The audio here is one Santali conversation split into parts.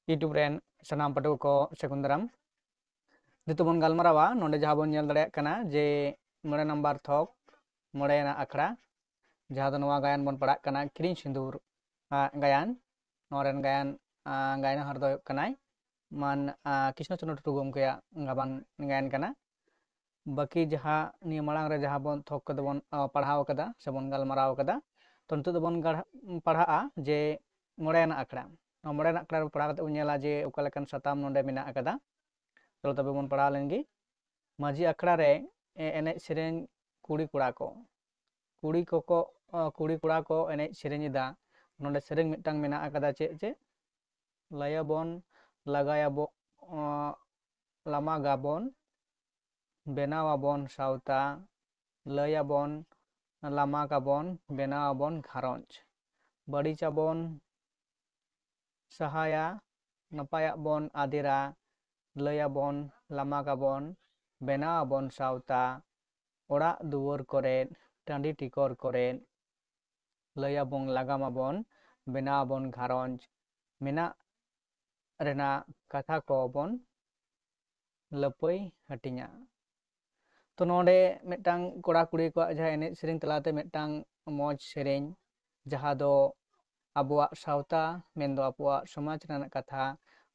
YouTube ren sanam patu ko sekundaram nitu bon galmarawa nonde jaha bon nyel dareyak kana je mole number thok mole na akhra jaha do nowa gayan bon padak kana kirin sindur gayan noren gayan gayan har do kanai man Krishna Chandra Tugum kaya ngaban gayan kana baki jaha ni malang re jaha bon thok kada bon padhaw kada se bon galmaraw kada to nitu do bon padhaa je mole na akhra mole na akhra padhaw kate nyela je okalekan satam nonde mena akada चलो तबे बन पढ़ा लेंगे माझी अखड़ा रे एने सेरेन कुड़ी कुड़ा को कुड़ी कुड़ा को एने सेरेन दा नोंडे सेरेन मिटांग मेना अकदा चे लयाबन लगायाबो लामा गाबन बेनावाबन सावता लयाबन लामा गाबन बेनावाबन घारंज बड़ीचाबन सहाया नपायाबन आदिरा लयाबन लामा गाबन बेनावाबन सावता ओड़ा दुवर करे टांडी टिकर करे लयाबन लगामाबन बेनावाबन घारंज मेना रेना कथा को बन लपई हटिया तो नोडे मिटांग कोड़ा कुड़ी को जहाँ एने सेरें तलाते मिटांग मौज सेरें जहाँ दो अबुआ सावता मेंदो अबुआ समाज रना कथा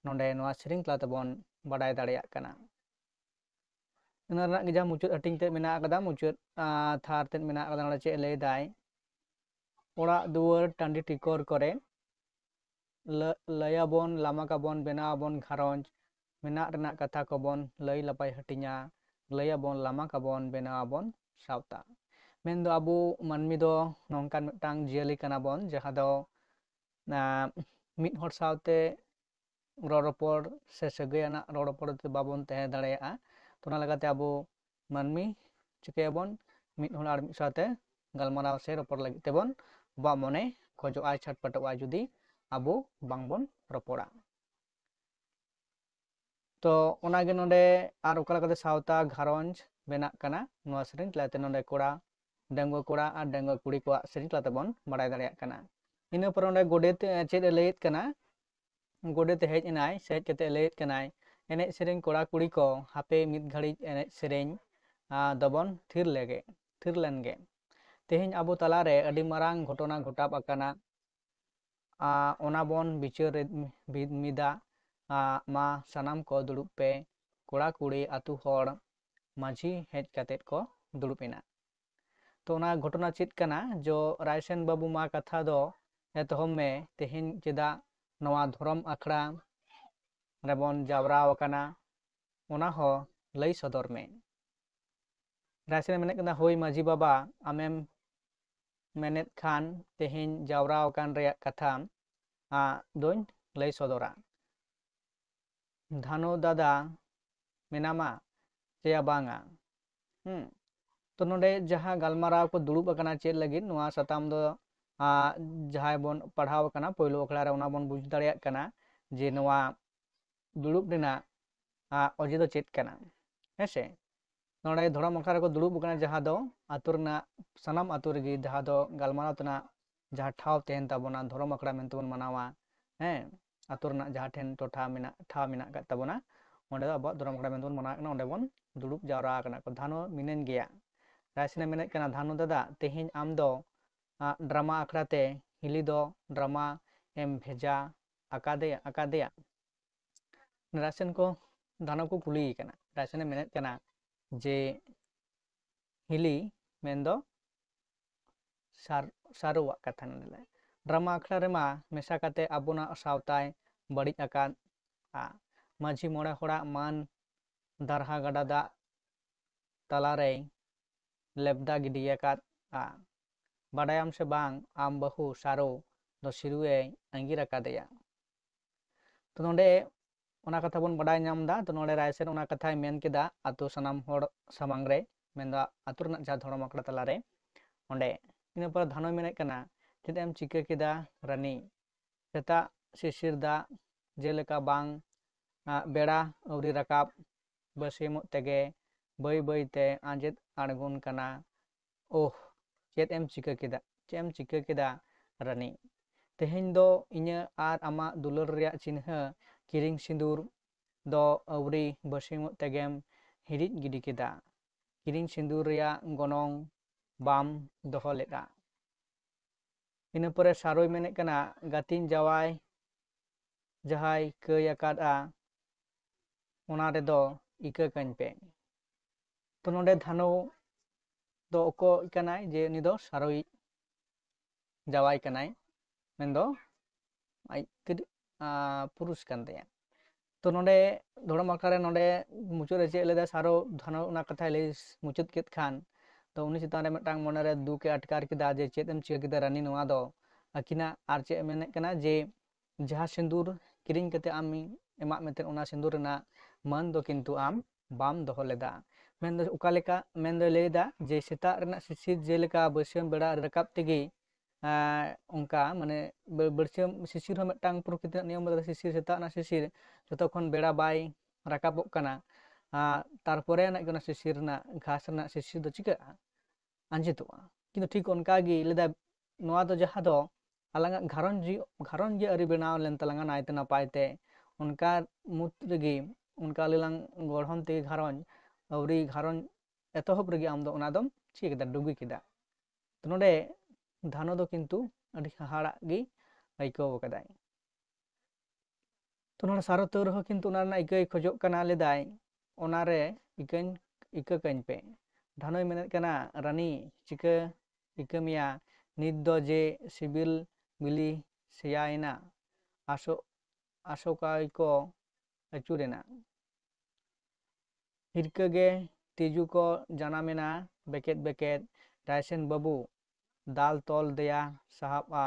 नोडे नोआ सेरें तलाते बन बाडाय दाड़ेयाक कना इनरना गिजा मुचुद हटिंग ते मेना कदा मुचुद थार ते मेना कदा नोडे चे लय दाय ओड़ा दुवर टांडी टिकर करे लयाबन लामाकाबन बेनावाबन घारंज मेना रना कथा को बन लय लपाय हटिया लयाबन लामाकाबन बेनावाबन सावता मेंदो अबु मानमी दो नोंकान मिटांग जियाली कना बन जहाँ दो मिद हर सावते रड़रपड़ से सगैयाना रड़रपड़ ते बाबन तहे दाड़ेयागा तो ना लगाते अबु मानमी चिकायाबन मिद हर आर मिद सावते गालमाराव से रपड़ लगित तेबन बा मने खोजोआ छटपटोआ जुदी अबु बांगबन रपड़ा तो ओनागे नोंडे आर ओका लगाते सावता घारंज बेना कना नोआ सेरें तलाते नोंडे कोड़ा डांगुआ कोड़ा आर डांगुआ कुड़ी को सेरें तलाते बन बाडाय दाड़ेयाग कना इना पर नोंडे गोडेत चेद लयत कना गोडेत हेज एनाय सेज कते लयत कनाय एने सेरें कोड़ा कुड़ी को हापे मिद घड़ी एने सेरें दबन थिर लेनगे तेहेñ अबु तलारे अडी मारांग घटना घटाब आकाना ओना बन बिचार मिदा मा सानाम को दुड़ुब पे कोड़ा कुड़ी आतु हर माझी हेज कातेत को दुड़ुब एना तो ओना घटना चेद कना जो रायसेन बाबू मा कथा दो एतहम में तेहेñ चेदा नवा धरम आखड़ा रेबन जावरा वकाना ओना हो लय सदर में रायसेन मेने कना होय माझी बाबा आमेम मेनेत खान तेहेñ जावरा वकान रेया कथा दोñ लय सदरा धानो दादा मेनामा चेया बांगा तो नोंडे जहाँ गालमाराव को दुड़ुब आकाना चेद लगिद नोआ साताम दो जहाँ बन पढ़ाव कना पहिलो अखड़ा रे ओना बन बुझ दाड़ेयाग कना जे नोआ दुड़ुब रेना अजे दो चेद कना हेसे नोंडे धरम अखड़ा को दुड़ुब कना जहाँ दो आतु रेना सानाम आतु रेगी जहाँ दो गालमाराव तना जहाँ ठाव तेहन ताबोना धरम अखड़ा मेनते बन मनावा आतु रेना जहाँ ठेन टोठा मेना ठाव मेना का ताबोना ओंडे दो अब धरम अखड़ा मेनते बन मनावा कना ओंडे बन दुड़ुब जावरा कना को धानो मिनेन गया रायसेना मेनेत कना धानो दादा तेहेñ आम दो ड्रामा आखड़ाते हिली दो ड्रामा एम भेजा आकादेया रायसेन को धानो को कुली कना रायसेन मेनेत कना जे हिली मेंदो सारुआ कथा नले ड्रामा आखड़ा रेमा मेसा काते आबोना सावताय बड़िज आकाद माझी मोड़े होड़ा मान दारहा गाडा दा तलारे लेबदा गिडियाकाद बाडायाम से बांग आम बहु सारो दो सिरुए अंगिर आकादेया तो नोंडे ओना कथा बन बाडाय नामदा तो नोंडे रायसेन ओना कथाय मेन केदा आतु सानाम होड़ सामांग रे मेनदा आतु रना जा धरम आखड़ा तलारे ओंडे इना पर धानो मेनेत कना चेद एम चिका केदा रानी सेता शिशिर दा जेलेका बांग बेड़ा अवरी रकाब बसेमो तेगे बई बईते आंजेद आड़गुन कना ओह चेद एम चिका केदा रानी तेहेñ दो इñा आर आमा दुलर रेया चिन्ह ᱠᱤᱨᱤᱧ ᱥᱤᱸᱫᱩᱨ ᱫᱚ ᱟᱹᱣᱨᱤ ᱵᱟᱹᱥᱤᱢᱚᱜ ᱛᱮᱜᱮᱢ ᱦᱤᱨᱤᱡ ᱜᱤᱰᱤ ᱠᱮᱫᱟ, ᱠᱤᱨᱤᱧ ᱥᱤᱸᱫᱩᱨ ᱨᱮᱭᱟᱜ ᱜᱚᱱᱚᱝ ᱵᱟᱢ ᱫᱚᱦᱚ ᱞᱮᱫᱟ। ᱤᱱᱟᱹ ᱯᱚᱨᱮ ᱥᱟᱨᱚᱭ ᱢᱮᱱᱮᱫ ᱠᱟᱱᱟ ᱜᱟᱹᱛᱤᱧ ᱡᱟᱶᱟᱭ ᱡᱟᱦᱟᱸᱭ ᱠᱟᱹᱭ ᱟᱠᱟᱫᱼᱟ ᱚᱱᱟ ᱨᱮᱫᱚ ᱤᱠᱟᱹ ᱠᱟᱹᱧ ᱯᱮ। ᱛᱚ ᱱᱚᱰᱮ ᱫᱷᱟᱱᱩ ᱫᱚ ᱚᱠᱚᱭ ᱠᱟᱱᱟᱭ ᱡᱮ ᱩᱱᱤ ᱫᱚ ᱥᱟᱨᱚᱭ ᱡᱟᱶᱟᱭ ᱠᱟᱱᱟᱭ, ᱢᱮᱱᱫᱚ ᱟᱡ ᱯᱩᱨᱩᱥ ᱠᱟᱱ ᱛᱟᱭᱟ। ᱛᱚ ᱱᱚᱰᱮ ᱫᱷᱚᱨᱚᱢ ᱟᱠᱷᱲᱟ ᱨᱮ ᱱᱚᱰᱮ ᱢᱩᱪᱟᱹᱫ ᱨᱮ ᱪᱮᱫ ᱞᱮᱫᱟ ᱥᱟᱨᱚ ᱫᱷᱟᱱᱩ ᱚᱱᱟ ᱠᱟᱛᱷᱟᱭ ᱞᱟᱹᱭ ᱢᱩᱪᱟᱹᱫ ᱠᱮᱫ ᱠᱷᱟᱱ ᱛᱚ ᱩᱱᱤ ᱪᱮᱛᱟᱱ ᱨᱮ ᱢᱤᱫᱴᱟᱝ ᱢᱚᱱᱮᱨᱮ ᱫᱩᱠᱮ ᱟᱴᱠᱟᱨ ᱠᱮᱫᱟ ᱡᱮ ᱪᱮᱫ ᱮᱢ ᱪᱤᱠᱟᱹ ᱠᱮᱫᱟ ᱨᱟᱱᱤ ᱱᱚᱣᱟ ᱫᱚ ᱟᱹᱠᱤᱱᱟᱜ, ᱟᱨ ᱪᱮᱫ ᱮ ᱢᱮᱱᱮᱫ ᱠᱟᱱᱟ ᱡᱮ ᱡᱟᱦᱟᱸ ᱥᱤᱸᱫᱩᱨ ᱠᱤᱨᱤᱧ ᱠᱟᱛᱮ ᱟᱢᱤᱧ ᱮᱢᱟᱜ ᱢᱮᱛᱮ ᱚᱱᱟ ᱥᱤᱸᱫᱩᱨ ᱨᱮᱱᱟᱜ ᱢᱟᱹᱱ ᱫᱚ ᱠᱤᱱᱛᱩ ᱟᱢ ᱵᱟᱢ ᱫᱚᱦᱚ ᱞᱮᱫᱟ। ᱢᱮᱱᱫᱚ ᱚᱠᱟ ᱞᱮᱠᱟ ᱢᱮᱱᱫᱚᱭ ᱞᱟᱹᱭᱫᱟ ᱡᱮ ᱥᱮᱛᱟᱜ ᱨᱮᱱᱟᱜ ᱥᱤᱥᱤᱨ ᱡᱮᱞᱮᱠᱟ ᱵᱟᱹᱥᱭᱟᱹᱢ ᱵᱮᱲᱟ ᱨᱟᱠᱟᱵ ᱛᱮᱜᱮ ᱚᱱᱠᱟ ᱢᱟᱱᱮ ᱵᱟᱹᱥᱭᱟᱹᱢ ᱥᱤᱥᱤᱨ ᱦᱚᱸ ᱢᱤᱫᱴᱟᱝ ᱯᱨᱚᱠᱤᱛᱤ ᱨᱮᱱᱟᱜ ᱱᱤᱭᱚᱢ ᱨᱮ ᱥᱤᱥᱤᱨ ᱥᱮᱛᱟᱜ ᱨᱮᱱᱟᱜ ᱥᱤᱥᱤᱨ ᱡᱚᱛᱚᱠᱷᱚᱱ ᱵᱮᱲᱟ ᱵᱟᱭ ᱨᱟᱠᱟᱵᱚᱜ ᱠᱟᱱᱟ ᱛᱟᱨᱯᱚᱨᱮ ᱟᱱᱟᱜ ᱚᱱᱟ ᱥᱤᱥᱤᱨ ᱨᱮᱱᱟᱜ ᱜᱷᱟᱥ ᱨᱮᱱᱟᱜ ᱥᱤᱥᱤᱨ ᱫᱚ ᱪᱤᱠᱟᱹᱜᱼᱟ ᱟᱸᱡᱮᱫᱚᱜᱼᱟ। ᱠᱤᱱᱛᱩ ᱴᱷᱤᱠ ᱚᱱᱠᱟᱜᱮ ᱞᱟᱹᱭᱫᱟ ᱱᱚᱣᱟ ᱫᱚ ᱡᱟᱦᱟᱸ ᱫᱚ ᱟᱞᱟᱝᱟᱜ ᱜᱷᱟᱨᱚᱸᱡᱽ ᱜᱮ ᱟᱹᱨᱤ ᱵᱮᱱᱟᱣ ᱞᱮᱱ ᱛᱟᱞᱟᱝᱟ ᱱᱟᱭᱛᱮ ᱱᱟᱯᱟᱭ ᱛᱮ, ᱚᱱᱠᱟ ᱢᱩᱫᱽ ᱨᱮᱜᱮ ᱚᱱᱠᱟ ᱟᱞᱮ ᱞᱟᱝ ᱜᱚᱲᱦᱚᱱ ᱛᱮᱜᱮ ᱜᱷᱟᱨᱚᱸᱡᱽ ᱟᱹᱣᱨᱤ ᱜᱷᱟᱨᱚᱸᱡᱽ ᱮᱛᱚᱦᱚᱵ ᱨᱮᱜᱮ ᱟᱢ ᱫᱚ ᱚᱱᱟ ᱫᱚᱢ ᱪᱤᱠᱟᱹ ᱠᱮᱫᱟ ᱰᱩᱜᱤ ᱠᱮᱫᱟ। ᱛᱚ ᱱᱚᱰᱮ ᱫᱷᱟᱱᱩ ᱫᱚ ᱠᱤᱱᱛᱩ ᱟᱹᱰᱤ ᱦᱟᱦᱟᱲᱟᱜ ᱜᱮ ᱟᱹᱭᱠᱟᱹᱣ ᱟᱠᱟᱫᱟᱭ। ᱛᱚ ᱱᱚᱰᱮ ᱥᱟᱨᱚ ᱛᱟᱹᱣ ᱨᱮᱦᱚᱸ ᱠᱤᱱᱛᱩ ᱚᱱᱟ ᱨᱮᱱᱟᱜ ᱤᱠᱟᱹᱭ ᱠᱷᱚᱡᱚᱜ ᱠᱟᱱᱟ, ᱞᱮᱫᱟᱭ ᱚᱱᱟᱨᱮ ᱤᱠᱟᱹ ᱠᱟᱹᱧ ᱯᱮ। ᱫᱷᱟᱱᱩᱭ ᱢᱮᱱᱮᱫ ᱠᱟᱱᱟ ᱨᱟᱱᱤ ᱪᱤᱠᱟᱹ ᱤᱠᱟᱹ ᱢᱮᱭᱟ, ᱱᱤᱛ ᱫᱚ ᱡᱮ ᱥᱤᱵᱤᱞ ᱵᱤᱞᱤ ᱥᱮᱭᱟᱭᱮᱱᱟ, ᱟᱥᱚᱠᱟᱭ ᱠᱚ ᱟᱹᱪᱩᱨᱮᱱᱟ, ᱦᱤᱨᱠᱟᱹᱜᱮ ᱛᱤᱡᱩ ᱠᱚ ᱡᱟᱱᱟᱢᱮᱱᱟ ᱵᱮᱠᱮᱫ ᱵᱮᱠᱮᱫ, ᱨᱟᱭᱥᱮᱱ ᱵᱟᱹᱵᱩ ᱫᱟᱞ ᱛᱚᱞ ᱫᱮᱭᱟ ᱥᱟᱦᱟᱵᱼᱟ,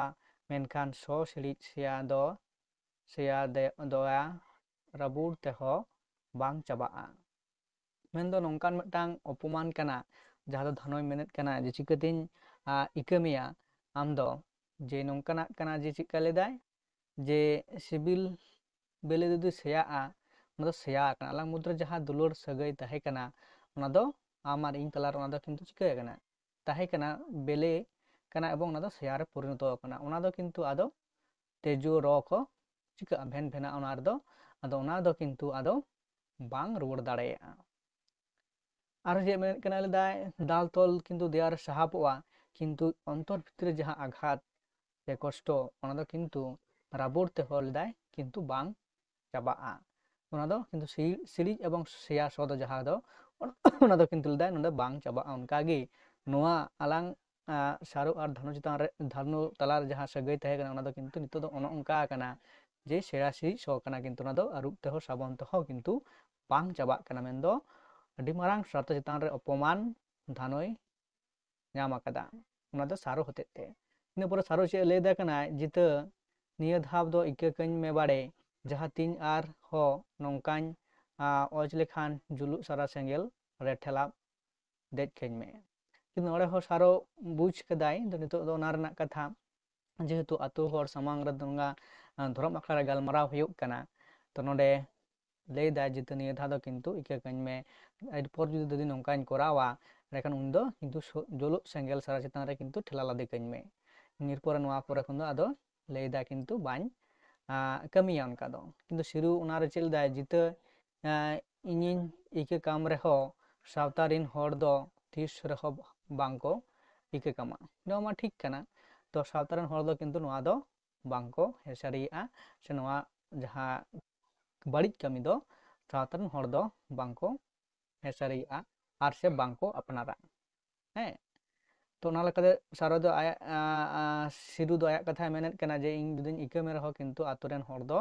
ᱢᱮᱱᱠᱷᱟᱱ ᱥᱚ ᱥᱤᱲᱤᱡ ᱥᱮᱭᱟ ᱫᱚᱭᱟ ᱨᱟᱹᱵᱩᱲ ᱛᱮᱦᱚᱸ ᱵᱟᱝ ᱪᱟᱵᱟᱜᱼᱟ। ᱢᱮᱱᱫᱚ ᱱᱚᱝᱠᱟᱱ ᱢᱤᱫᱴᱟᱝ ᱚᱯᱚᱢᱟᱱ ᱠᱟᱱᱟ ᱡᱟᱦᱟᱸ ᱫᱚ ᱫᱷᱟᱱᱩᱭ ᱢᱮᱱᱮᱫ ᱠᱟᱱᱟ ᱡᱮ ᱪᱤᱠᱟᱹᱛᱤᱧ ᱤᱠᱟᱹ ᱢᱮᱭᱟ ᱟᱢ ᱫᱚ, ᱡᱮ ᱱᱚᱝᱠᱟᱱᱟᱜ ᱠᱟᱱᱟ ᱡᱮ ᱪᱮᱫᱠᱟ ᱞᱮᱫᱟᱭ ᱡᱮ ᱥᱤᱵᱤᱞ ᱵᱤᱞᱤ ᱡᱩᱫᱤ ᱥᱮᱭᱟᱜᱼᱟ ᱚᱱᱟ ᱫᱚ ᱥᱮᱭᱟ ᱟᱠᱟᱱᱟ, ᱟᱞᱟᱝ ᱢᱩᱫᱽᱨᱮ ᱡᱟᱦᱟᱸ ᱫᱩᱞᱟᱹᱲ ᱥᱟᱹᱜᱟᱹᱭ ᱛᱟᱦᱮᱸ ᱠᱟᱱᱟ ᱚᱱᱟ ᱫᱚ ᱟᱢ ᱟᱨ ᱤᱧ ᱛᱟᱞᱟᱨᱮ ᱚᱱᱟ ᱫᱚ ᱠᱤᱱᱛᱩ ᱪᱤᱠᱟᱹ ᱟᱠᱟᱱᱟ ᱛᱟᱦᱮᱸ ᱠᱟᱱᱟ, ᱵᱮᱞᱮ ᱠᱟᱱᱟ ᱮᱵᱚᱝ ᱚᱱᱟ ᱫᱚ ᱥᱮᱭᱟ ᱨᱮ ᱯᱚᱨᱤণᱚᱛᱚ ᱟᱠᱟᱱᱟ। ᱚᱱᱟ ᱫᱚ ᱠᱤᱱᱛু ᱟᱫᱚ ᱛᱮᱡᱳ ᱨᱚ ᱠᱚ ᱪᱤᱠᱟᱹᱜᱼᱟ ᱵᱷᱮᱱ ᱵᱷᱮᱱᱟᱜᱼᱟ ᱚᱱᱟ ᱨᱮᱫᱚ, ᱟᱫᱚ ᱚᱱᱟ ᱫᱚ ᱠᱤᱱᱛᱩ ᱟᱫᱚ ᱵᱟᱝ ᱨᱩᱣᱟᱹᱲ ᱫᱟᱲᱮᱭᱟᱜᱼᱟ। ᱟᱨᱚ ᱪᱮᱫ ᱢᱮᱱᱮᱫ ᱠᱟᱱᱟ ᱞᱮᱫᱟᱭ ᱫᱟᱞ ᱛᱚᱞ ᱠᱤᱱᱛᱩ ᱫᱮᱭᱟᱨᱮ ᱥᱟᱦᱟᱵᱚᱜᱼᱟ, ᱠᱤᱱᱛᱩ ᱚᱱᱛᱚᱨ ᱵᱷᱤᱛᱨᱤ ᱡᱟᱦᱟᱸ ᱟᱜᱷᱟᱛ ᱥᱮ ᱠᱚᱥᱴᱚ ᱚᱱᱟ ᱫᱚ ᱠᱤᱱᱛᱩ ᱨᱟᱵᱚᱲ ᱛᱮᱦᱚᱸ ᱞᱮᱫᱟᱭ ᱠᱤᱱᱛᱩ ᱵᱟᱝ ᱪᱟᱵᱟᱜᱼᱟ। ᱚᱱᱟ ᱫᱚ ᱠᱤᱱᱛᱩ ᱥᱤᱲᱤᱡ ᱮᱵᱚᱝ ᱥᱮᱭᱟ ᱥᱚ ᱫᱚ ᱡᱟᱦᱟᱸ ᱫᱚ ᱚᱱᱟ ᱫᱚ ᱠᱤᱱᱛᱩ ᱞᱮᱫᱟᱭ ᱱᱚᱰᱮ ᱵᱟᱝ ᱪᱟᱵᱟᱜᱼᱟ। ᱚᱱᱠᱟᱜᱮ ᱱᱚᱣᱟ ᱟᱞᱟᱝ ᱥᱟᱨᱚ ᱟᱨ ᱫᱷᱟᱱᱩ ᱪᱮᱛᱟᱱ ᱨᱮ ᱫᱷᱟᱱᱩ ᱛᱟᱞᱟᱨᱮ ᱡᱟᱦᱟᱸ ᱥᱟᱹᱜᱟᱹᱭ ᱛᱟᱦᱮᱸ ᱠᱟᱱᱟ ᱚᱱᱟ ᱫᱚ ᱠᱤᱱᱛᱩ ᱱᱤᱛᱚᱜ ᱫᱚ ᱚᱱᱮ ᱚᱱᱠᱟ ᱟᱠᱟᱱᱟ ᱡᱮ ᱥᱮᱭᱟ ᱥᱤᱲᱤᱡ ᱥᱚ ᱠᱟᱱᱟ, ᱠᱤᱱᱛᱩ ᱚᱱᱟ ᱫᱚ ᱟᱹᱨᱩᱵ ᱛᱮᱦᱚᱸ ᱥᱟᱵᱚᱱ ᱛᱮᱦᱚᱸ ᱠᱤᱱᱛᱩ ᱵᱟᱝ ᱪᱟᱵᱟᱜ ᱠᱟᱱᱟ। ᱢᱮᱱᱫᱚ ᱟᱹᱰᱤ ᱢᱟᱨᱟᱝ ᱥᱟᱨᱚ ᱪᱮᱛᱟᱱ ᱨᱮ ᱚᱯᱚᱢᱟᱱ ᱫᱷᱟᱱᱩᱭ ᱧᱟᱢ ᱟᱠᱟᱫᱟ, ᱚᱱᱟ ᱫᱚ ᱥᱟᱨᱚ ᱦᱚᱛᱮᱡ ᱛᱮ। ᱤᱱᱟᱹ ᱯᱚᱨᱮ ᱥᱟᱨᱚ ᱪᱮᱫ ᱮ ᱞᱟᱹᱭᱫᱟ ᱠᱟᱱᱟᱭ ᱡᱤᱛᱟᱹ ᱱᱤᱭᱟᱹ ᱫᱷᱟᱣ ᱫᱚ ᱤᱠᱟᱹ ᱠᱟᱹᱧ ᱢᱮ ᱵᱟᱲᱮ, ᱡᱟᱦᱟᱸ ᱛᱤᱧ ᱟᱨᱦᱚᱸ ᱱᱚᱝᱠᱟᱧ ᱚᱡᱽ ᱞᱮᱠᱷᱟᱱ ᱡᱩᱞᱩᱜ ᱥᱟᱨᱟ ᱥᱮᱸᱜᱮᱞ ᱨᱮ ᱴᱷᱮᱞᱟᱣ ᱫᱮᱡ ᱠᱟᱹᱧ ᱢᱮ। ᱠᱤᱱᱛᱩ ᱱᱚᱰᱮ ᱦᱚᱸ ᱥᱟᱨᱚ ᱵᱩᱡᱽ ᱠᱟᱫᱟᱭ ᱱᱤᱛᱚᱜ ᱫᱚ ᱚᱱᱟ ᱨᱮᱱᱟᱜ ᱠᱟᱛᱷᱟ, ᱡᱮᱦᱮᱛᱩ ᱟᱛᱳ ᱦᱚᱲ ᱥᱟᱢᱟᱝ ᱨᱮ ᱫᱷᱚᱨᱚᱢ ᱟᱠᱷᱲᱟ ᱨᱮ ᱜᱟᱞᱢᱟᱨᱟᱣ ᱦᱩᱭᱩᱜ ᱠᱟᱱᱟ, ᱛᱚ ᱱᱚᱰᱮ ᱞᱟᱹᱭᱫᱟᱭ ᱡᱮᱛᱩ ᱱᱤᱭᱟᱹ ᱫᱷᱟᱣ ᱫᱚ ᱠᱤᱱᱛᱩ ᱤᱠᱟᱹ ᱠᱟᱹᱧ ᱢᱮ, ᱮᱨᱯᱚᱨ ᱡᱩᱫᱤ ᱱᱚᱝᱠᱟᱧ ᱠᱚᱨᱟᱣᱟ ᱮᱸᱰᱮᱠᱷᱟᱱ ᱩᱱᱫᱚ ᱠᱤᱱᱛᱩ ᱡᱩᱞᱩᱜ ᱥᱮᱸᱜᱮᱞ ᱥᱟᱨᱟ ᱪᱮᱛᱟᱱ ᱨᱮ ᱠᱤᱱᱛᱩ ᱴᱷᱮᱞᱟᱣ ᱞᱟᱫᱮ ᱠᱟᱹᱧ ᱢᱮ। ᱮᱨᱯᱚᱨᱮ ᱱᱚᱣᱟ ᱯᱚᱨᱮ ᱠᱷᱚᱱ ᱫᱚ ᱟᱫᱚ ᱞᱟᱹᱭᱫᱟ ᱠᱤᱱᱛᱩ ᱵᱟᱹᱧ ᱠᱟᱹᱢᱤᱭᱟ ᱚᱱᱠᱟ ᱫᱚ। ᱠᱤᱱᱛᱩ ᱥᱤᱨᱩ ᱚᱱᱟᱨᱮ ᱪᱮᱫ ᱞᱮᱫᱟᱭ ᱡᱤᱛᱟᱹ ᱤᱧᱤᱧ ᱤᱠᱟᱹ ᱠᱟᱢ ᱨᱮᱦᱚᱸ ᱥᱟᱶᱛᱟ ᱨᱮᱱ ᱦᱚᱲ ᱫᱚ ᱛᱤᱥ ᱨᱮᱦᱚᱸ ᱵᱟᱝᱠᱚ ᱤᱠᱟᱹ ᱠᱟᱢᱟ। ᱱᱚᱣᱟ ᱢᱟ ᱴᱷᱤᱠ ᱠᱟᱱᱟ, ᱛᱚ ᱥᱟᱶᱛᱟ ᱨᱮᱱ ᱦᱚᱲ ᱫᱚ ᱠᱤᱱᱛᱩ ᱱᱚᱣᱟ ᱫᱚ ᱵᱟᱝᱠᱚ ᱦᱮᱸ ᱥᱮ ᱱᱚᱣᱟ ᱡᱟᱦᱟᱸ ᱵᱟᱹᱲᱤᱡ ᱠᱟᱹᱢᱤ ᱫᱚ ᱥᱟᱶᱛᱟ ᱨᱮᱱ ᱦᱚᱲ ᱫᱚ ᱵᱟᱝᱠᱚ ᱦᱮᱸ ᱥᱟᱹᱨᱤᱭᱟᱜᱼᱟ ᱟᱨ ᱥᱮ ᱵᱟᱝᱠᱚ ᱟᱯᱱᱟᱨᱟ। ᱦᱮᱸ ᱛᱚ ᱚᱱᱟ ᱞᱮᱠᱟᱛᱮ ᱥᱟᱨᱚ ᱫᱚ ᱟᱭᱟᱜ ᱥᱤᱨᱩ ᱫᱚ ᱟᱭᱟᱜ ᱠᱟᱛᱷᱟᱭ ᱢᱮᱱᱮᱫ ᱠᱟᱱᱟ ᱡᱮ ᱤᱧ ᱡᱩᱫᱤᱧ ᱤᱠᱟᱹ ᱢᱮ ᱨᱮᱦᱚᱸ ᱠᱤᱱᱛᱩ ᱟᱛᱳ ᱨᱮᱱ ᱦᱚᱲ ᱫᱚ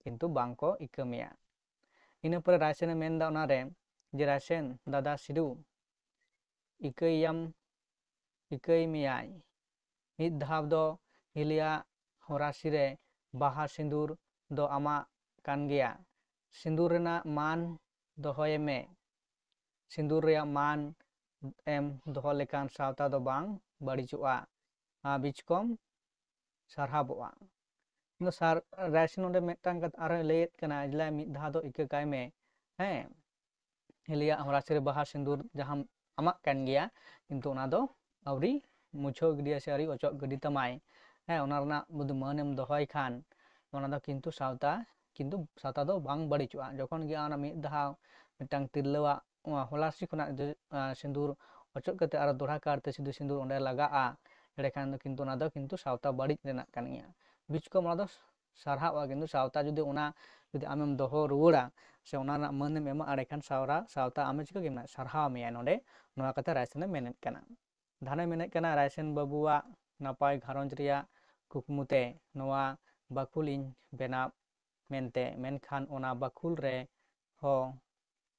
ᱠᱤᱱᱛᱩ ᱵᱟᱝᱠᱚ ᱤᱠᱟᱹ ᱢᱮᱭᱟ। ᱤᱱᱟᱹ ᱯᱚᱨᱮ ᱨᱟᱭᱥᱮᱱᱮ ᱢᱮᱱᱫᱟ ᱚᱱᱟᱨᱮ ᱡᱮ ᱨᱟᱭᱥᱮᱱ ᱫᱟᱫᱟ ᱥᱤᱨᱩ ᱤᱠᱟᱹᱭ ᱢᱮᱭᱟᱭ, ᱢᱤᱫ ᱫᱷᱟᱣ ᱫᱚ ᱦᱤᱞᱤᱭᱟᱜ ᱦᱚᱨᱟᱥᱤ ᱨᱮ ᱵᱟᱦᱟ ᱥᱤᱸᱫᱩᱨ ᱫᱚ ᱟᱢᱟᱜ ᱠᱟᱱ ᱜᱮᱭᱟ, ᱥᱤᱸᱫᱩᱨ ᱨᱮᱱᱟᱜ ᱢᱟᱱ ᱫᱚᱦᱚᱭ ᱢᱮ। ᱥᱤᱸᱫᱩᱨ ᱨᱮᱭᱟᱜ ᱢᱟᱱ ᱮᱢ ᱫᱚᱦᱚ ᱞᱮᱠᱷᱟᱱ ᱥᱟᱶᱛᱟ ᱫᱚ ᱵᱟᱝ ᱵᱟᱹᱲᱤᱡᱚᱜᱼᱟ, ᱵᱤᱪᱠᱚᱢ ᱥᱟᱨᱦᱟᱵᱚᱜᱼᱟ। ᱨᱟᱭᱥᱮᱱ ᱱᱚᱰᱮ ᱢᱤᱫᱴᱟᱝ ᱟᱨᱦᱚᱸᱭ ᱞᱟᱹᱭᱮᱫ ᱠᱟᱱᱟ ᱡᱮ ᱢᱤᱫ ᱫᱷᱟᱣ ᱫᱚ ᱤᱠᱟᱹ ᱠᱟᱭ ᱢᱮ, ᱦᱮᱸ ᱦᱤᱞᱤᱭᱟᱜ ᱦᱚᱨᱟᱥᱤ ᱨᱮ ᱵᱟᱦᱟ ᱥᱤᱸᱫᱩᱨ ᱡᱟᱦᱟᱸ ᱟᱢᱟᱜ ᱠᱟᱱ ᱜᱮᱭᱟ, ᱠᱤᱱᱛᱩ ᱚᱱᱟ ᱫᱚ ᱟᱹᱣᱨᱤ ᱢᱩᱪᱷᱟᱹᱣ ᱜᱤᱰᱤᱭᱟ ᱥᱮ ᱟᱹᱣᱨᱤ ᱚᱪᱚᱜ ᱜᱤᱰᱤ ᱛᱟᱢᱟᱭ, ᱦᱮᱸ ᱚᱱᱟ ᱨᱮᱱᱟᱜ ᱢᱟᱹᱱᱮᱢ ᱫᱚᱦᱚᱭ ᱠᱷᱟᱱ ᱚᱱᱟ ᱫᱚ ᱠᱤᱱᱛᱩ ᱥᱟᱶᱛᱟ কিন্তু সাঁওতা ᱫᱚ ᱵᱟᱝ ᱵᱟᱹᱲᱤᱡᱚᱜᱼᱟ ᱡᱚᱠᱷᱚᱱ ᱜᱮ ᱚᱱᱟ ᱢᱤᱫ ᱫᱷᱟᱣ ᱢᱤᱫᱴᱟᱝ ᱛᱤᱨᱞᱟᱹᱣᱟᱜ ᱦᱚᱞᱟᱥᱤ ᱠᱷᱚᱱᱟᱜ ᱥᱤᱸᱫᱩᱨ ᱚᱪᱚᱜ ᱠᱟᱛᱮ ᱟᱨ ᱫᱚᱦᱲᱟ ᱠᱟᱨᱛᱮ ᱥᱤᱸᱫᱩᱨ ᱚᱸᱰᱮ ᱞᱟᱜᱟᱜᱼᱟ ᱮᱸᱰᱮᱠᱷᱟन ᱫᱚ ᱠᱤᱱᱛᱩ ᱚᱱᱟ ᱫᱚ ᱠᱤᱱᱛᱩ ᱥᱟᱶᱛᱟ ᱵᱟᱹᱲᱤᱡ ᱨᱮᱱᱟᱜ ᱠᱟᱱ ᱜᱮᱭᱟ ᱵᱤᱪ ᱠᱚᱢ ᱚᱱᱟ ᱫᱚ ᱥᱟᱨᱦᱟᱣᱼᱟ ᱠᱤᱱᱛᱩ ᱥᱟᱶᱛᱟ ᱡᱩᱫᱤ ᱚᱱᱟ ᱡᱩᱫᱤ ᱟᱢᱮᱢ ᱫᱚᱦᱚ ᱨᱩᱣᱟᱹᱲᱟ ᱥᱮ ᱚᱱᱟ ᱨᱮᱱᱟᱜ ᱢᱟᱹᱱᱮᱢ ᱮᱢᱟ ᱮᱸᱰᱮᱠᱷᱟᱱ ᱥᱟᱶᱛᱟ ᱟᱢᱮ ᱪᱤᱠᱟᱹ ᱜᱮ ᱥᱟᱨᱦᱟᱣ ᱢᱮᱭᱟ ᱱᱚᱰᱮ ᱱᱚᱣᱟ ᱠᱟᱛᱷᱟ ᱨᱟᱭᱥᱮᱱᱮ ᱢᱮᱱᱮᱫ ᱠᱟᱱᱟ ᱫᱷᱟᱱᱮ ᱢᱮᱱᱮᱫ ᱠᱟᱱᱟ ᱨᱟᱭᱥᱮᱱ ᱵᱟᱹᱵᱩᱣᱟᱜ ᱱᱟᱯᱟᱭ ᱜᱷᱟᱨᱚᱸᱡᱽ ᱨᱮᱭᱟᱜ ᱠᱩᱠᱢᱩ ᱛᱮ ᱱᱚᱣᱟ ᱵᱟᱠᱷᱳᱞ ᱤᱧ ᱵᱮᱱᱟᱣ ᱢᱮᱱᱛᱮ ᱢᱮᱱᱠᱷᱟᱱ ᱚᱱᱟ ᱵᱟᱠᱷᱳᱞ ᱨᱮ ᱦᱚᱸ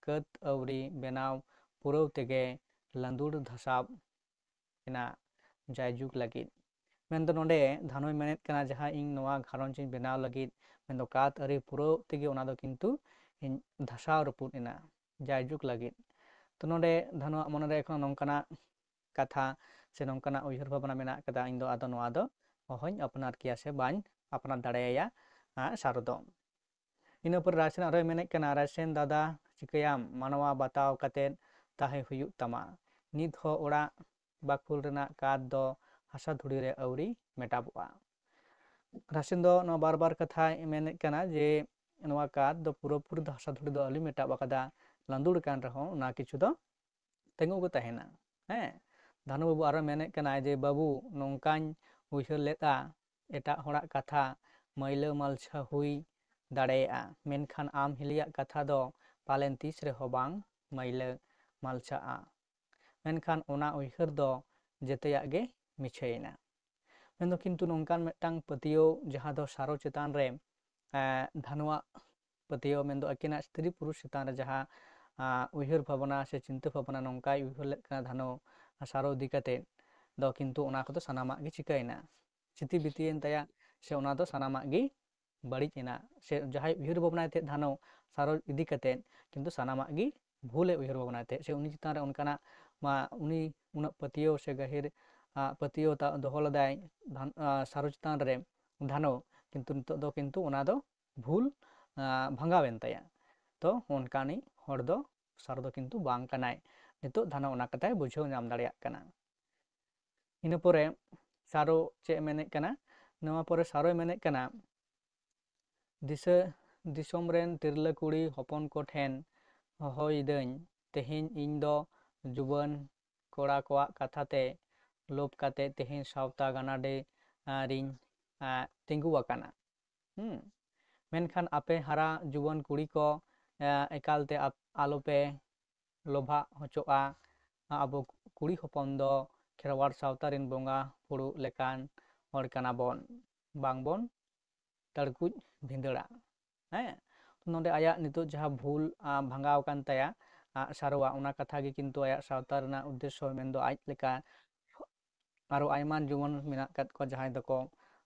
ᱠᱟᱹᱛ ᱟᱹᱣᱨᱤ ᱵᱮᱱᱟᱣ ᱯᱩᱨᱟᱹᱣ ᱛᱮᱜᱮ ᱞᱟᱸᱫᱩᱲ ᱫᱷᱟᱥᱟᱣ ᱮᱱᱟ ᱡᱟᱭᱡᱩᱜᱽ ᱞᱟᱹᱜᱤᱫ ᱢᱮᱱᱫᱚ ᱱᱚᱰᱮ ᱫᱷᱟᱱᱚᱭ ᱢᱮᱱᱮᱫ ᱠᱟᱱᱟ ᱡᱟᱦᱟᱸ ᱤᱧ ᱱᱚᱣᱟ ᱜᱷᱟᱨᱚᱸᱡᱽ ᱤᱧ ᱵᱮᱱᱟᱣ ᱞᱟᱹᱜᱤᱫ ᱢᱮᱱᱫᱚ ᱠᱟᱛ ᱟᱹᱨᱤ ᱯᱩᱨᱟᱹᱣ ᱛᱮᱜᱮ ᱚᱱᱟ ᱫᱚ ᱠᱤᱱᱛᱩ ᱤᱧ ᱫᱷᱟᱥᱟᱣ ᱨᱟᱹᱯᱩᱫ ᱮᱱᱟ ᱡᱟᱭᱡᱩᱜᱽ ᱞᱟᱹᱜᱤᱫ ᱛᱚ ᱱᱚᱰᱮ ᱫᱷᱟᱱᱩᱣᱟᱜ ᱢᱚᱱᱮᱨᱮ ᱮᱠᱷᱚᱱ ᱱᱚᱝᱠᱟᱱᱟᱜ ᱠᱟᱛᱷᱟ ᱥᱮ ᱱᱚᱝᱠᱟᱱᱟᱜ ᱩᱭᱦᱟᱹᱨ ᱵᱷᱟᱵᱽᱱᱟ ᱢᱮᱱᱟᱜ ᱟᱠᱟᱫᱟ ᱤᱧ ᱫᱚ ᱟᱫᱚ ᱱᱚᱣᱟ ᱫᱚ ᱚᱦᱚᱧ ᱟᱯᱱᱟᱨ ᱠᱮᱭᱟ ᱥᱮ ᱵᱟᱹᱧ ᱟᱯᱱᱟᱨ ᱫᱟᱲᱮᱭᱟᱭᱟ ᱥᱟᱨᱚ ᱫᱚ ᱤᱱᱟᱹ ᱯᱚᱨ ᱨᱟᱭᱥᱮᱱ ᱟᱨᱚᱭ ᱢᱮᱱᱮᱫ ᱠᱟᱱᱟ ᱨᱟᱭᱥᱮᱱ ᱫᱟᱫᱟ ᱪᱤᱠᱟᱹᱭᱟᱢ ᱢᱟᱱᱣᱟ ᱵᱟᱛᱟᱣ ᱠᱟᱛᱮᱫ ᱛᱟᱦᱮᱸ ᱦᱩᱭᱩᱜ ᱛᱟᱢᱟ ᱱᱤᱛ ᱦᱚᱸ ᱚᱲᱟᱜ ᱵᱟᱠᱷᱳᱞ ᱨᱮᱱᱟᱜ ᱠᱟᱛ ᱫᱚ ᱦᱟᱥᱟ ᱫᱷᱩᱲᱤ ᱨᱮ ᱟᱹᱣᱨᱤ ᱢᱮᱴᱟᱵᱚᱜᱼᱟ ᱨᱟᱭᱥᱮᱱ ᱫᱚ ᱱᱚᱣᱟ ᱵᱟᱨ ᱵᱟᱨ ᱠᱟᱛᱷᱟᱭ ᱢᱮᱱᱮᱫ ᱠᱟᱱᱟ ᱡᱮ ᱱᱚᱣᱟ ᱠᱟᱛ ᱫᱚ ᱯᱩᱨᱟᱹᱯᱩᱨᱤ ᱫᱚ ᱦᱟᱥᱟ ᱫᱷᱩᱲᱤ ᱫᱚ ᱟᱹᱣᱨᱤ ᱢᱮᱴᱟᱵ ᱟᱠᱟᱫᱟ ᱞᱟᱸᱫᱩᱲ ᱠᱟᱱ ᱨᱮᱦᱚᱸ ᱚᱱᱟ ᱠᱤᱪᱷᱩ ᱫᱚ ᱛᱤᱸᱜᱩ ᱜᱮ ᱛᱟᱦᱮᱱᱟ ᱦᱮᱸ ᱫᱷᱟᱱᱩ ᱵᱟᱹᱵᱩ ᱟᱨᱚ ᱢᱮᱱᱮᱫ ᱠᱟᱱᱟᱭ ᱡᱮ ᱵᱟᱹᱵᱩ ᱱᱚᱝᱠᱟᱧ ᱩᱭᱦᱟᱹᱨ ᱞᱮᱫᱟ ᱮᱴᱟᱜ ᱦᱚᱲᱟᱜ ᱠᱟᱛᱷᱟ ᱢᱟᱹᱭᱞᱟᱹ ᱢᱟᱞᱪᱷᱟ ᱦᱩᱭ ᱫᱟᱲᱮᱭᱟᱜᱼᱟ ᱢᱮᱱᱠᱷᱟᱱ ᱟᱢ ᱦᱤᱞᱤᱭᱟᱜ ᱠᱟᱛᱷᱟ ᱫᱚ ᱯᱟᱞᱮᱱ ᱛᱤᱥ ᱨᱮᱦᱚᱸ ᱵᱟᱝ ᱢᱟᱹᱭᱞᱟᱹ ᱢᱟᱞᱪᱷᱟᱜᱼᱟ ᱢᱮᱱᱠᱷᱟᱱ ᱚᱱᱟ ᱩᱭᱦᱟᱹᱨ ᱫᱚ ᱡᱮᱛᱮᱭᱟᱜ ᱜᱮ ᱢᱤᱪᱷᱟᱹᱭᱮᱱᱟ ᱢᱮᱱᱫᱚ ᱠᱤᱱᱛᱩ ᱱᱚᱝᱠᱟᱱ ᱢᱤᱫᱴᱟᱝ ᱯᱟᱹᱛᱭᱟᱹᱣ ᱡᱟᱦᱟᱸ ᱫᱚ ᱥᱟᱨᱚ ᱪᱮᱛᱟᱱ ᱨᱮ ᱫᱷᱟᱱᱩᱣᱟᱜ ᱯᱟᱹᱛᱭᱟᱹᱣ ᱢᱮᱱᱫᱚ ᱟᱹᱠᱤᱱᱟᱜ ᱥᱛᱨᱤ ᱯᱩᱨᱩᱥ ᱪᱮᱛᱟᱱ ᱨᱮ ᱡᱟᱦᱟᱸ ᱩᱭᱦᱟᱹᱨ ᱵᱷᱟᱵᱽᱱᱟ ᱥᱮ ᱪᱤᱱᱛᱟᱹ ᱵᱷᱟᱵᱽᱱᱟ ᱱᱚᱝᱠᱟᱭ ᱩᱭᱦᱟᱹᱨ ᱞᱮᱫ ᱠᱟᱱᱟ ᱫᱷᱟᱱᱩ ᱥᱟᱨᱚ ᱤᱫᱤ ᱠᱟᱛᱮᱫ ᱫᱚ ᱠᱤᱱᱛᱩ ᱚᱱᱟ ᱠᱚᱫᱚ ᱥᱟᱱᱟᱢᱟᱜ ᱜᱮ ᱪᱤᱠᱟᱹᱭᱮᱱᱟ ᱪᱤᱛᱤ ᱵᱤᱛᱤᱭᱮᱱ ᱛᱟᱭᱟ ᱥᱮ ᱚᱱᱟ ᱫᱚ ᱥᱟᱱᱟᱢᱟᱜ ᱜᱮ ᱵᱟᱹᱲᱤᱡ ᱮᱱᱟ ᱥᱮ ᱡᱟᱦᱟᱸᱭ ᱩᱭᱦᱟᱹᱨ ᱵᱷᱟᱵᱽᱱᱟᱭ ᱛᱟᱦᱮᱸᱫ ᱫᱷᱟᱱᱩ ᱥᱟᱨᱚ ᱤᱫᱤ ᱠᱟᱛᱮᱫ ᱠᱤᱱᱛᱩ ᱥᱟᱱᱟᱢᱟᱜ ᱜᱮ ᱵᱷᱩᱞᱮ ᱩᱭᱦᱟᱹᱨ ᱵᱷᱟᱵᱽᱱᱟᱭ ᱛᱟᱦᱮᱸᱫ ᱥᱮ ᱩᱱᱤ ᱪᱮᱛᱟᱱ ᱨᱮ ᱚᱱᱠᱟᱱᱟᱜ ᱩᱱᱤ ᱩᱱᱟᱹᱜ ᱯᱟᱹᱛᱭᱟᱹᱣ ᱥᱮ ᱜᱟᱹᱦᱤᱨ ᱯᱟᱹᱛᱭᱟᱹᱣ ᱫᱚᱦᱚ ᱞᱮᱫᱟᱭ ᱥᱟᱨᱚ ᱪᱮᱛᱟᱱ ᱨᱮ ᱫᱷᱟᱱᱩ ᱠᱤᱱᱛᱩ ᱱᱤᱛᱚᱜ ᱫᱚ ᱠᱤᱱᱛᱩ ᱚᱱᱟ ᱫᱚ ᱵᱷᱩᱞ ᱵᱷᱟᱸᱜᱟᱣᱮᱱ ᱛᱟᱭᱟ ᱛᱚ ᱚᱱᱠᱟᱱᱤᱡ ᱦᱚᱲ ᱫᱚ ᱥᱟᱨᱚ ᱫᱚ ᱠᱤᱱᱛᱩ ᱵᱟᱝ ᱠᱟᱱᱟᱭ ᱱᱤᱛᱚᱜ ᱫᱷᱟᱱᱩ ᱚᱱᱟ ᱠᱟᱛᱷᱟᱭ ᱵᱩᱡᱷᱟᱹᱣ ᱧᱟᱢ ᱫᱟᱲᱮᱭᱟᱜ ᱠᱟᱱᱟ ᱤᱱᱟᱹ ᱯᱚᱨᱮ ᱥᱟᱨᱚ ᱪᱮᱫ ᱮ ᱢᱮᱱᱮᱫ ᱠᱟᱱᱟ ᱱᱚᱣᱟ ᱯᱚᱨᱮ ᱥᱟᱨᱚᱭ ᱢᱮᱱᱮᱫ ᱠᱟᱱᱟ ᱫᱤᱥᱚᱢ ᱨᱮᱱ ᱛᱤᱨᱞᱟᱹ ᱠᱩᱲᱤ ᱦᱚᱯᱚᱱ ᱠᱚᱴᱷᱮᱱ ᱦᱚᱦᱚᱭᱮᱫᱟᱹᱧ ᱛᱮᱦᱮᱧ ᱤᱧ ᱫᱚ ᱡᱩᱣᱟᱹᱱ ᱠᱚᱲᱟ ᱠᱚᱣᱟᱜ ᱠᱟᱛᱷᱟ ᱛᱮ ᱞᱳᱵᱷ ᱠᱟᱛᱮᱫ ᱛᱮᱦᱮᱧ ᱥᱟᱶᱛᱟ ᱜᱟᱱᱟᱰᱮ ᱨᱤᱧ ᱛᱤᱸᱜᱩ ᱟᱠᱟᱱᱟ ᱢᱮᱱᱠᱷᱟᱱ ᱟᱯᱮ ᱦᱟᱨᱟ ᱡᱩᱣᱟᱹᱱ ᱠᱩᱲᱤ ko ᱮᱠᱟᱞᱛᱮ ᱟᱞᱚᱯᱮ ᱞᱚᱵᱷᱟᱜ ᱦᱚᱪᱚᱜᱼᱟ ᱟᱵᱚ ᱠᱩᱲᱤ ᱦᱚᱯᱚᱱ ᱫᱚ ᱠᱷᱮᱨᱣᱟᱲ ᱥᱟᱶᱛᱟ ᱨᱮᱱ ᱵᱚᱸᱜᱟ ᱯᱷᱩᱲᱩᱜ ᱞᱮᱠᱟᱱ ᱦᱚᱲ ᱠᱟᱱᱟ ᱵᱚᱱ ᱵᱟᱝᱵᱚᱱ ᱛᱟᱹᱲᱠᱩᱡ ᱵᱷᱤᱸᱫᱟᱹᱲᱟ ᱦᱮᱸ ᱱᱚᱰᱮ ᱟᱭᱟᱜ ᱱᱤᱛᱚᱜ ᱡᱟᱦᱟᱸ ᱵᱷᱩᱞ ᱵᱷᱟᱸᱜᱟᱣ ᱟᱠᱟᱱ ᱛᱟᱭᱟ ᱥᱟᱨᱚᱣᱟᱜ ᱚᱱᱟ ᱠᱟᱛᱷᱟ ᱜᱮ ᱠᱤᱱᱛᱩ ᱟᱭᱟᱜ ᱥᱟᱶᱛᱟ ᱨᱮᱱᱟᱜ ᱩᱫᱽᱫᱮᱥᱥᱚ ᱢᱮᱱᱫᱚ ᱟᱡ ᱞᱮᱠᱟ ᱟᱨᱚ ᱟᱭᱢᱟ ᱡᱩᱣᱟᱹᱱ ᱢᱮᱱᱟᱜ ᱟᱠᱟᱫ ᱠᱚᱣᱟ ᱡᱟᱦᱟᱸᱭ ᱫᱚᱠᱚ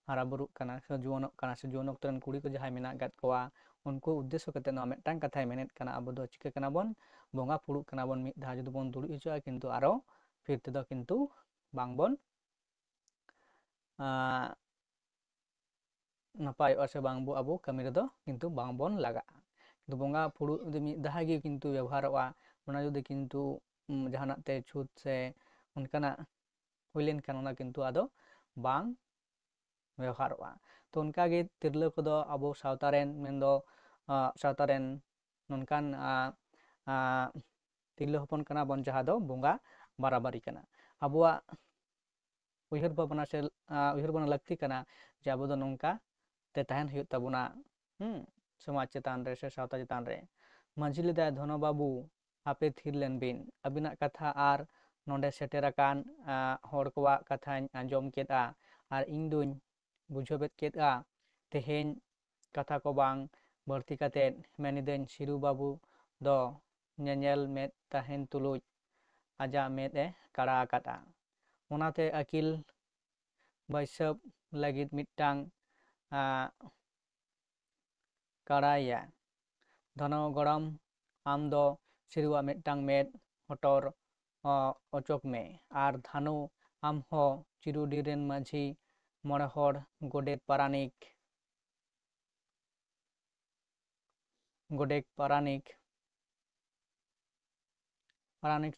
ᱦᱟᱨᱟ ᱵᱩᱨᱩᱜ ᱠᱟᱱᱟ ᱥᱮ ᱡᱩᱣᱟᱹᱱᱚᱜ ᱠᱟᱱᱟ ᱥᱮ ᱡᱩᱣᱟᱹᱱ ᱚᱠᱛᱚ ᱨᱮᱱ ᱠᱩᱲᱤ ᱠᱚ ᱡᱟᱦᱟᱸᱭ ᱢᱮᱱᱟᱜ ᱟᱠᱟᱫ ᱠᱚᱣᱟ ᱩᱱᱠᱩ ᱩᱫᱽᱫᱮᱥᱥᱚ ᱠᱟᱛᱮᱫ ᱱᱚᱣᱟ ᱢᱤᱫᱴᱟᱝ ᱠᱟᱛᱷᱟᱭ ᱢᱮᱱᱮᱫ ᱠᱟᱱᱟ ᱟᱵᱚ ᱫᱚ ᱪᱤᱠᱟᱹ ᱠᱟᱱᱟ ᱵᱚᱱ ᱵᱚᱸᱜᱟ ᱯᱷᱩᱲᱩᱜ ᱠᱟᱱᱟ ᱵᱚᱱ ᱢᱤᱫ ᱫᱷᱟᱣ ᱡᱩᱫᱤ ᱵᱚᱱ ᱫᱩᱲᱩᱵ ᱦᱚᱪᱚᱜᱼᱟ ᱠᱤᱱᱛᱩ ᱟᱨᱚ ᱯᱷᱤᱨ ᱛᱮᱫᱚ ᱠᱤᱱᱛᱩ ᱵᱟᱝᱵᱚᱱ ᱱᱟᱯᱟᱭᱚᱜᱼᱟ ᱥᱮ ᱵᱟᱝ ᱟᱵᱚ ᱠᱟᱹᱢᱤ ᱨᱮᱫᱚ ᱠᱤᱱᱛᱩ ᱵᱟᱝᱵᱚᱱ ᱞᱟᱜᱟᱜᱼᱟ ᱵᱚᱸᱜᱟ ᱯᱷᱩᱲᱩᱜ ᱡᱩᱫᱤ ᱢᱤᱫ ᱫᱷᱟᱣ ᱜᱮ ᱠᱤᱱᱛᱩ ᱵᱮᱵᱚᱦᱟᱨᱚᱜᱼᱟ ᱚᱱᱟ ᱡᱩᱫᱤ ᱠᱤᱱᱛᱩ ᱡᱟᱦᱟᱱᱟᱜ ᱛᱮ ᱪᱷᱩᱸᱛ ᱥᱮ ᱚᱱᱠᱟᱱᱟᱜ ᱦᱩᱭ ᱞᱮᱱᱠᱷᱟᱱ ᱚᱱᱟ ᱠᱤᱱᱛᱩ ᱟᱫᱚ ᱵᱟᱝ ᱵᱮᱣᱦᱟᱨᱚᱜᱼᱟ ᱛᱚ ᱚᱱᱠᱟᱜᱮ ᱛᱤᱨᱞᱟᱹ ᱠᱚᱫᱚ ᱟᱵᱚ ᱥᱟᱶᱛᱟ ᱨᱮᱱ ᱢᱮᱱᱫᱚ ᱥᱟᱶᱛᱟ ᱨᱮᱱ ᱱᱚᱝᱠᱟᱱ ᱛᱤᱨᱞᱟᱹ ᱦᱚᱯᱚᱱ ᱠᱟᱱᱟ ᱵᱚᱱ ᱡᱟᱦᱟᱸ ᱫᱚ ᱵᱚᱸᱜᱟ ᱵᱟᱨᱟᱵᱟᱨᱤ ᱠᱟᱱᱟ ᱟᱵᱚᱣᱟᱜ ᱩᱭᱦᱟᱹᱨ ᱵᱷᱟᱵᱽᱱᱟ ᱥᱮ ᱩᱭᱦᱟᱹᱨ ᱵᱷᱟᱵᱽᱱᱟ ᱞᱟᱹᱠᱛᱤ ᱠᱟᱱᱟ ᱡᱮ ᱟᱵᱚ ᱫᱚ ᱱᱚᱝᱠᱟ ᱛᱮ ᱛᱟᱦᱮᱱ ᱦᱩᱭᱩᱜ ᱛᱟᱵᱚᱱᱟ ᱥᱚᱢᱟᱡᱽ ᱪᱮᱛᱟᱱ ᱨᱮ ᱥᱮ ᱥᱟᱶᱛᱟ ᱪᱮᱛᱟᱱ ᱨᱮ ᱢᱟᱹᱡᱷᱤ ᱞᱮᱫᱟᱭ ᱫᱷᱚᱱᱚ ᱵᱟᱹᱵᱩ ᱦᱟᱯᱮ ᱛᱷᱤᱨ ᱞᱮᱱ ᱵᱤᱱ ᱟᱹᱵᱤᱱᱟᱜ ᱠᱟᱛᱷᱟ ᱟᱨ ᱱᱚᱰᱮ ᱥᱮᱴᱮᱨ ᱟᱠᱟᱱ ᱦᱚᱲ ᱠᱚᱣᱟᱜ ᱠᱟᱛᱷᱟᱧ ᱟᱸᱡᱚᱢ ᱠᱮᱫᱼᱟ ᱟᱨ ᱤᱧ ᱫᱩᱧ ᱵᱩᱡᱷᱟᱹᱣᱮᱫ ᱠᱮᱫᱼᱟ ᱛᱮᱦᱮᱧ ᱠᱟᱛᱷᱟ ᱠᱚ ᱵᱟᱝ ᱵᱟᱹᱲᱛᱤ ᱠᱟᱛᱮᱫ ᱢᱮᱱᱤᱫᱟᱹᱧ ᱥᱤᱨᱩ ᱵᱟᱹᱵᱩ ᱫᱚ ᱧᱮᱧᱮᱞ ᱢᱮᱫ ᱛᱟᱦᱮᱱ ᱛᱩᱞᱩᱡ ᱟᱡᱟᱜ ᱢᱮᱫ ᱮ ᱠᱟᱲᱟ ᱟᱠᱟᱫᱼᱟ ᱚᱱᱟᱛᱮ ᱟᱹᱠᱤᱞ ᱵᱟᱹᱭᱥᱟᱹᱣ ᱞᱟᱹᱜᱤᱫ ᱢᱤᱫᱴᱟᱝ ᱠᱟᱲᱟᱭᱟ ᱫᱷᱚᱱᱚ ᱜᱚᱲᱚᱢ ᱟᱢ ᱫᱚ ᱥᱤᱨᱩᱣᱟᱜ ᱢᱤᱫᱴᱟᱝ ᱢᱮᱫ ᱦᱚᱴᱚᱨ ᱚᱪᱚᱜ ᱢᱮ ᱟᱨ ᱫᱷᱟᱱᱩ ᱟᱢ ᱦᱚᱸ ᱪᱤᱨᱩᱰᱤ ᱨᱮᱱ ᱢᱟᱹᱡᱷᱤ ᱢᱚᱬᱮ ᱦᱚᱲ ᱜᱚᱰᱮᱛ ᱯᱟᱨᱟᱱᱤᱠ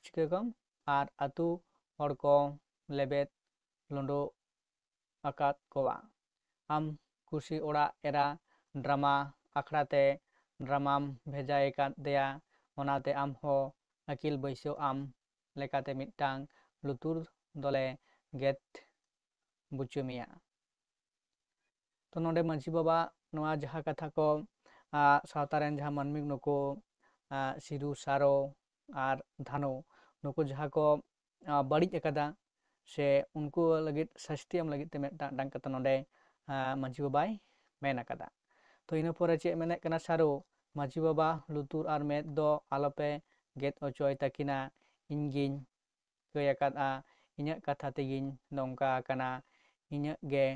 ᱪᱤᱠᱟᱹ ᱠᱚᱢ ᱟᱨ ᱟᱛᱳ ᱦᱚᱲ ᱠᱚ ᱞᱮᱵᱮᱫ ᱞᱳᱰᱳ ᱟᱠᱟᱫ ᱠᱚᱣᱟ ᱟᱢ ᱠᱩᱥᱤ ᱚᱲᱟᱜ ᱮᱨᱟ ᱰᱨᱟᱢᱟ ᱟᱠᱷᱲᱟ ᱛᱮ ᱰᱨᱟᱢᱟᱢ ᱵᱷᱮᱡᱟᱭ ᱠᱟᱫᱮᱭᱟ ᱚᱱᱟᱛᱮ ᱟᱢ ᱦᱚᱸ ᱟᱹᱠᱤᱞ ᱵᱟᱹᱭᱥᱟᱹᱣ ᱟᱢ ᱞᱮᱠᱟᱛᱮ ᱢᱤᱫᱴᱟᱝ ᱞᱩᱛᱩᱨ ᱫᱚᱞᱮ ᱜᱮᱫ ᱵᱩᱪᱟᱹ ᱢᱮᱭᱟ। ᱛᱚ ᱱᱚᱰᱮ ᱢᱟᱺᱡᱷᱤ ᱵᱟᱵᱟ ᱱᱚᱣᱟ ᱡᱟᱦᱟᱸ ᱠᱟᱛᱷᱟ ᱠᱚ ᱥᱟᱶᱛᱟ ᱨᱮᱱ ᱡᱟᱦᱟᱸ ᱢᱟᱹᱱᱢᱤ ᱱᱩᱠᱩ ᱥᱤᱫᱩ ᱥᱟᱨᱚ ᱟᱨ ᱫᱷᱟᱱᱩ ᱱᱩᱠᱩ ᱡᱟᱦᱟᱸ ᱠᱚ ᱵᱟᱹᱲᱤᱡ ᱟᱠᱟᱫᱟ ᱥᱮ ᱩᱱᱠᱩ ᱞᱟᱹᱜᱤᱫ ᱥᱟᱥᱛᱤ ᱮᱢ ᱞᱟᱹᱜᱤᱫ ᱛᱮ ᱢᱤᱫᱴᱟᱝ ᱠᱟᱛᱷᱟ ᱱᱚᱰᱮ ᱢᱟᱺᱡᱷᱤ ᱵᱟᱵᱟᱭ ᱢᱮᱱ ᱟᱠᱟᱫᱟ। ᱛᱚ ᱤᱱᱟᱹ ᱯᱚᱨᱮ ᱪᱮᱫ ᱢᱮᱱᱮᱫ ᱠᱟᱱᱟ ᱥᱟᱨᱚ ᱢᱟᱺᱡᱷᱤ ᱵᱟᱵᱟ ᱞᱩᱛᱩᱨ ᱟᱨ ᱢᱮᱫ ᱫᱚ ᱟᱞᱚᱯᱮ ᱜᱮᱫ ᱦᱚᱪᱚᱭ ᱛᱟᱹᱠᱤᱱᱟ ᱤᱧ ᱜᱤᱧ ᱠᱟᱹᱭ ᱟᱠᱟᱫᱼᱟ ᱤᱧᱟᱹᱜ ᱠᱟᱛᱷᱟ ᱛᱮᱜᱤᱧ ᱱᱚᱝᱠᱟ ᱟᱠᱟᱱᱟ ᱤᱧᱟᱹᱜ ᱜᱮ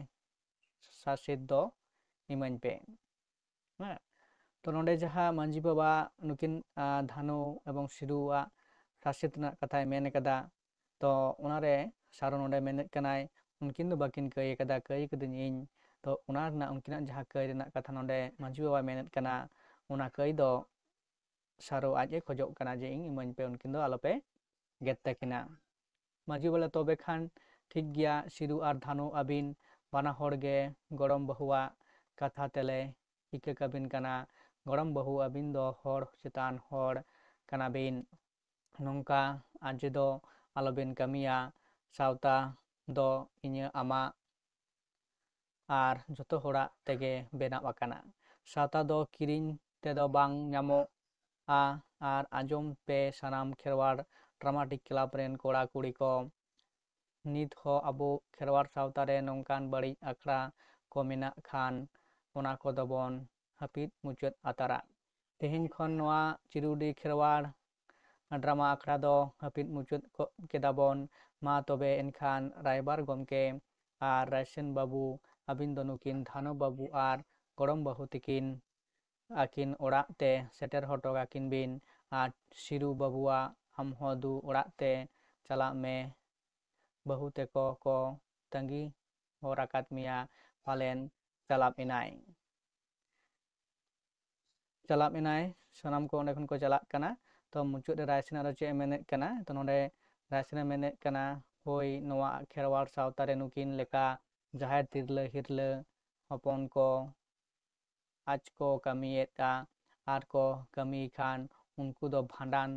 ᱥᱟᱥᱮᱛ ᱫᱚ ᱤᱢᱟᱹᱧ ᱯᱮ। ᱦᱮᱸ ᱛᱚ ᱱᱚᱰᱮ ᱡᱟᱦᱟᱸ ᱢᱟᱺᱡᱷᱤ ᱵᱟᱵᱟ ᱱᱩᱠᱤᱱ ᱫᱷᱟᱱᱩ ᱮᱵᱚᱝ ᱥᱤᱫᱩᱣᱟᱜ ᱥᱟᱥᱮᱛ ᱨᱮᱱᱟᱜ ᱠᱟᱛᱷᱟᱭ ᱢᱮᱱ ᱟᱠᱟᱫᱟ ᱛᱚ ᱚᱱᱟᱨᱮ ᱥᱟᱨᱚ ᱱᱚᱰᱮ ᱢᱮᱱᱮᱫ ᱠᱟᱱᱟᱭ उनकिन दो बाकिन कई कदा कई कदिन इन तो उनकिन जहाँ कई रना कथा नोडे मांझी बाबा मेनेत कना उना कई दो सारो आज खोजोग कना जे इन इमाñ पे उनकिन दो आलोपे गेत तकिना मांझी बोले तबे खान ठीक गया सिदु आर धानु अबिन बाना हर गे गरम बहुआ कथा तेले इके कबिन कना गरम बहु अबिन दो हर चेतान हर कना बिन नोंका आज दो आलोबिन कमिया सावता दो इᱧ आमा आर जतो होड़ा तेगे बेनाव आकाना सावता दो किरिñ तेदो बांग ᱧᱟᱢᱚᱜᱼᱟ आर आंजोम पे सानाम खेरवाड़ ड्रामाटिक क्लाब रेन कोड़ा कुड़ी को नित हो अबो खेरवाड़ सावता रे नोंकान बड़ी आखड़ा को मेना खान ओना को दबोन हपित मुचाद आतारा तेहिñ खन नोआ चिरुडी खेरवाड़ ड्रामा आखड़ा दो हपित मुचाद केदाबोन मा तबे एनखान रायबार गमके आर रायसेन बाबू अबिन दो नुकिन धानु बाबू आर गरम बाहू तिकिन आकिन ओड़ा ते सेटर हटो आकिन बिन आर सिरु बाबुआ आम दु ओड़ा ते चला में बाहू तेको को तंगी हो राकात मिया पालेन चलाप इनाय सनाम को ओंडे खन को चलाक कना तो मुचाद रे रायसेन आरो चे मेनेत कना तो नोडे रायसेन मेनेत कना होय नोआ खेरवाड़ सावता रे नुकिन लेका जाहेर तिरला हिरला हपन को आज को कमिएता आर को कमी खान उनको दो भांडान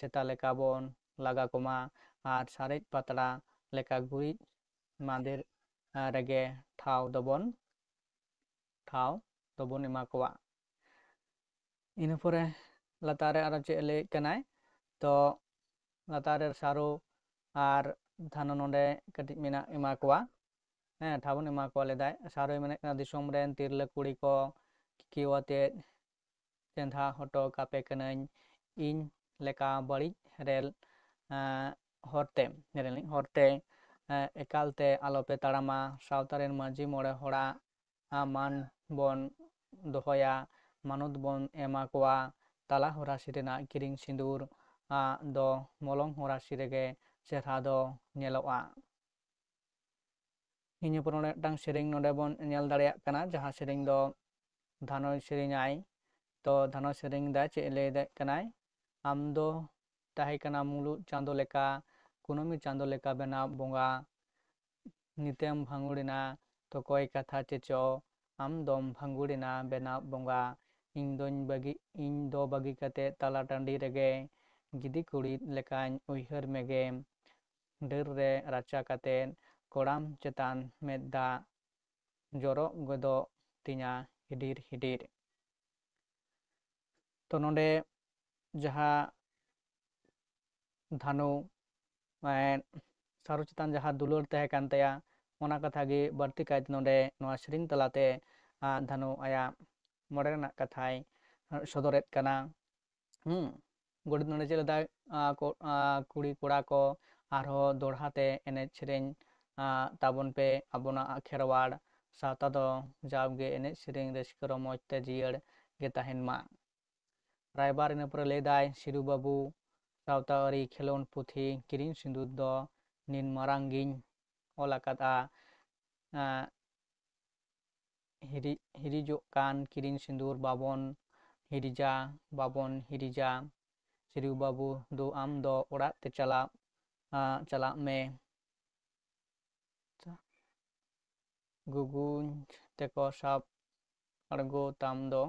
सेता लेका बोन लगा कोमा आर सारेज पातड़ा लेका गुरिज मांदेर रेगे ठाव दोबोन एमा कोवा इन परे लातारे आरो चे ले कनाय तो लातारे सारो आर धानो नोडे कटिज मेना एमा कोवा ठाबन एमा को लेदाय सारो मेने दिसोम रेन तिरला कुड़ी को किवाते चेंधा हटो कापे कनाñ इन लेका बड़ी रेल हरते एकालते आलोपे ताड़ामा सावतारेन मांझी मोड़े होड़ा मान बोन दोहया मानुद बोन एमा कोवा ताला होरासी रेना किरिñ सिंदूर दो मलंग होरासी रेगे चेहरा दो नेलोआ इन पर मिदटां सेरेñ नोडे बोन नेल दाड़ेयाग कना जहां सेरेñ दो धानोय सेरेñाय तो धानो सेरेñ दा चे लेदे कनाय आम दो ताहे कना मुलु चांदो लेका कुनमी चांदो लेका बेना बोंगा नितेम भांगुड़िना तो कोई कथा चेचो आम दोम भांगुड़िना बेना बोंगा इन दो बागी कते ताला टांडी रेगे गिदी कुड़ी लेकाñ उइहर मेगे डर रे राचा कते कोड़ाम चेतान मेदा जोरो गदो तिना हिडीर हिडीर तो नोडे जहाँ धानु सारो चेतान जहाँ दुलर तहे कान तया ओना कथा गे बाड़ती कायते नोडे नोआ सेरेñ तलाते धानु आया मोड़े रना कथाय सदरेत कना गोडित नोडे चेलेदा कुड़ी कोड़ा को आरो दोड़हाते एनेज सेरेñ ताबन पे आबोना खेरवाड़ सावता दो जावगे एनेज सेरेñ रस्का रमोज ते जियाड़ गे ताहेन मा रायबार इन पर लेदाय सिरु बाबू सावता अरी खेलोन पुथी किरिñ सिंदूर दो निन मारांगिñ ऑल आकादा हिरिजोग कान किरिñ सिंदूर बाबन हिरिजा सिरु बाबू दो आम दो ओड़ा ते चला में गुगुñ तेको साब ᱟᱬᱜᱚ ᱛᱟᱢ ᱫᱚ